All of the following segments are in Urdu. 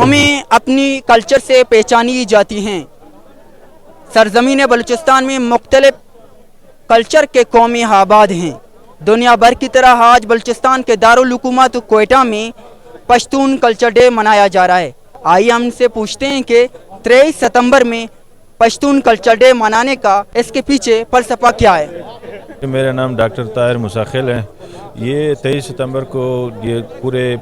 قومیں اپنی کلچر سے پہچانی جاتی ہیں۔ سرزمین بلوچستان میں مختلف کلچر کے قومی آباد ہیں۔ دنیا بھر کی طرح آج بلوچستان کے دارالحکومت کوئٹہ میں پشتون کلچر ڈے منایا جا رہا ہے۔ آئیے ہم سے پوچھتے ہیں کہ 23 ستمبر میں پشتون کلچر ڈے منانے کا اس کے پیچھے فلسفہ کیا ہے؟ میرا نام ڈاکٹر طاہر مساخل ہے۔ یہ 23 ستمبر کو یہ پورے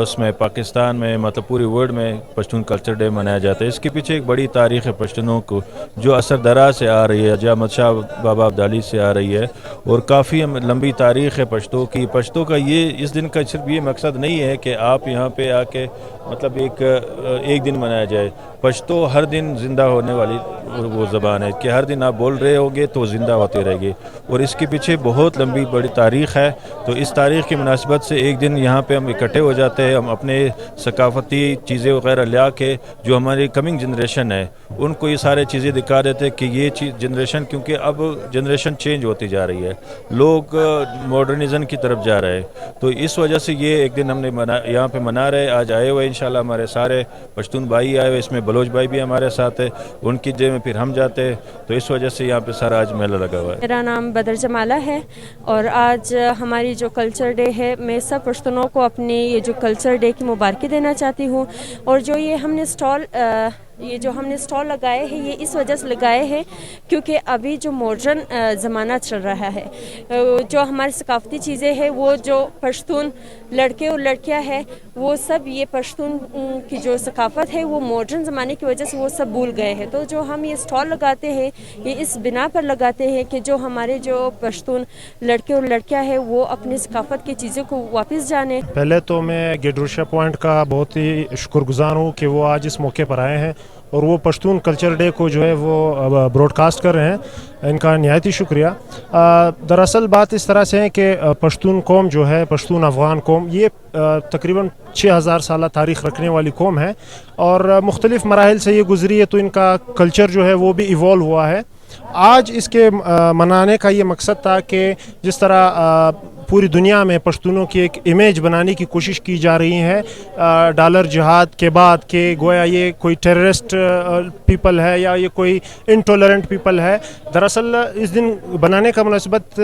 اس میں پاکستان میں مطلب پوری ورلڈ میں پشتون کلچر ڈے منایا جاتا ہے۔ اس کے پیچھے ایک بڑی تاریخ ہے پشتونوں کو، جو اثر دراز سے آ رہی ہے، حاجی احمد شاہ بابا ابدالی سے آ رہی ہے، اور کافی لمبی تاریخ ہے پشتوں کی۔ پشتوں کا یہ اس دن کا صرف یہ مقصد نہیں ہے کہ آپ یہاں پہ آ کے مطلب ایک دن منایا جائے۔ پشتو ہر دن زندہ ہونے والی وہ زبان ہے کہ ہر دن آپ بول رہے ہوگے تو زندہ ہوتے رہے گی، اور اس کے پیچھے بہت لمبی بڑی تاریخ ہے۔ تو اس تاریخ کی مناسبت سے ایک دن یہاں پہ ہم اکٹھے ہو جاتے ہیں، ہم اپنے ثقافتی چیزیں وغیرہ لیا کے جو ہماری کمنگ جنریشن ہے ان کو یہ سارے چیزیں دکھا دیتے کہ یہ جنریشن، کیونکہ اب جنریشن چینج ہوتی جا رہی ہے، لوگ ماڈرنزم کی طرف جا رہے ہیں، تو اس وجہ سے یہ ایک دن ہم نے یہاں پہ منا رہے۔ آج آئے ہوئے انشاءاللہ ہمارے سارے پشتون بھائی آئے ہوئے، اس میں بلوچ بھائی بھی ہمارے ساتھ ہے، ان کی جگہ میں پھر ہم جاتے ہیں، تو اس وجہ سے یہاں پہ سارا آج میلہ لگا ہوا ہے۔ میرا نام بدر جمالہ ہے، اور آج ہماری جو کلچر ڈے ہے، میں سب پشتونوں کو اپنے یہ جو کلچر ڈے کی مبارکی دینا چاہتی ہوں۔ اور جو یہ ہم نے اسٹال لگائے ہیں، یہ اس وجہ سے لگائے ہیں کیونکہ ابھی جو ماڈرن زمانہ چل رہا ہے، جو ہماری ثقافتی چیزیں ہیں، وہ جو پشتون لڑکے اور لڑکیاں ہیں، وہ سب یہ پشتون کی جو ثقافت ہے وہ ماڈرن زمانے کی وجہ سے وہ سب بھول گئے ہیں۔ تو جو ہم یہ اسٹال لگاتے ہیں، یہ اس بنا پر لگاتے ہیں کہ جو ہمارے جو پشتون لڑکے اور لڑکیاں ہیں وہ اپنی ثقافت کی چیزوں کو واپس جانیں۔ پہلے تو میں گڈروشا پوائنٹ کا بہت ہی شکر گزار ہوں کہ وہ آج اس موقع پر آئے ہیں اور وہ پشتون کلچر ڈے کو جو ہے وہ براڈ کاسٹ کر رہے ہیں، ان کا نہایت ہی شکریہ۔ دراصل بات اس طرح سے ہے کہ پشتون قوم جو ہے، پشتون افغان قوم، یہ تقریباً 6000 سالہ تاریخ رکھنے والی قوم ہے، اور مختلف مراحل سے یہ گزری ہے، تو ان کا کلچر جو ہے وہ بھی ایوالو ہوا ہے۔ آج اس کے منانے کا یہ مقصد تھا کہ جس طرح پوری دنیا میں پشتونوں کی ایک امیج بنانے کی کوشش کی جا رہی ہے ڈالر جہاد کے بعد، کہ گویا یہ کوئی ٹیررسٹ پیپل ہے یا یہ کوئی انٹولرنٹ پیپل ہے۔ دراصل اس دن بنانے کا مناسبت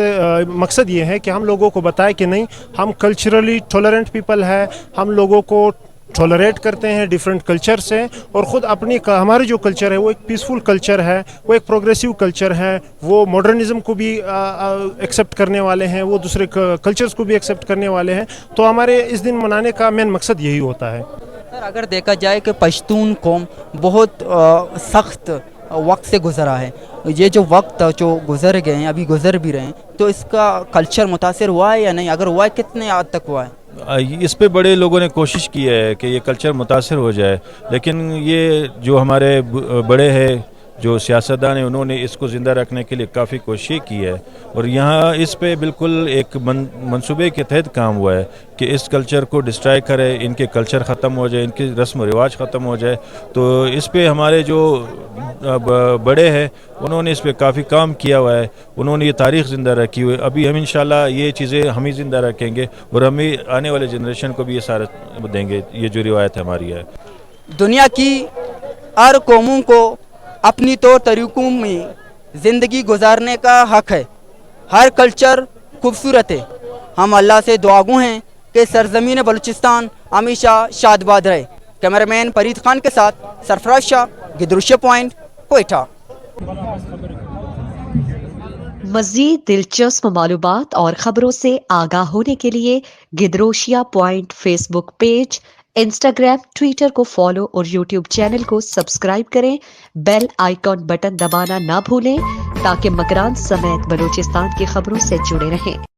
مقصد یہ ہے کہ ہم لوگوں کو بتائے کہ نہیں، ہم کلچرلی ٹولرنٹ پیپل ہے، ہم لوگوں کو ٹولریٹ کرتے ہیں ڈیفرنٹ کلچر سے، اور خود اپنی ہماری جو کلچر ہے وہ ایک پیسفل کلچر ہے، وہ ایک پروگریسو کلچر ہے، وہ ماڈرنزم کو بھی ایکسیپٹ کرنے والے ہیں، وہ دوسرے کلچرز کو بھی ایکسیپٹ کرنے والے ہیں۔ تو ہمارے اس دن منانے کا مین مقصد یہی ہوتا ہے۔ سر، اگر دیکھا جائے کہ پشتون قوم بہت سخت وقت سے گزرا ہے، یہ جو وقت جو گزر گئے ہیں، ابھی گزر بھی رہے ہیں، تو اس کا کلچر متاثر ہوا ہے یا نہیں؟ اگر ہوا ہے، کتنے حد تک ہوا ہے؟ اس پہ بڑے لوگوں نے کوشش کی ہے کہ یہ کلچر متاثر ہو جائے، لیکن یہ جو ہمارے بڑے ہیں، جو سیاستدان ہیں، انہوں نے اس کو زندہ رکھنے کے لیے کافی کوشش کی ہے، اور یہاں اس پہ بالکل ایک منصوبے کے تحت کام ہوا ہے کہ اس کلچر کو ڈسٹرائی کرے، ان کے کلچر ختم ہو جائے، ان کے رسم و رواج ختم ہو جائے۔ تو اس پہ ہمارے جو بڑے ہیں انہوں نے اس پہ کافی کام کیا ہوا ہے، انہوں نے یہ تاریخ زندہ رکھی ہوئی ہے۔ ابھی ہم انشاءاللہ یہ چیزیں ہم ہی زندہ رکھیں گے، اور ہم ہی آنے والے جنریشن کو بھی یہ سارا دیں گے، یہ جو روایت ہماری ہے۔ دنیا کی ہر قوموں کو اپنی طور طریقوں میں زندگی گزارنے کا حق ہے، ہر کلچر خوبصورت ہے۔ ہم اللہ سے دعاگو ہیں کہ سرزمین بلوچستان ہمیشہ شاد باد رہے۔ کیمرہ مین فرید خان کے ساتھ سرفراز شاہ، گدروشیا پوائنٹ، کوئٹہ۔ مزید دلچسپ معلومات اور خبروں سے آگاہ ہونے کے لیے Gedrosia point Facebook page, Instagram, Twitter کو فالو اور یوٹیوب چینل کو سبسکرائب کریں۔ بیل آئیکن بٹن دبانا نہ بھولیں تاکہ مکران سمیت بلوچستان کی خبروں سے جڑے رہیں۔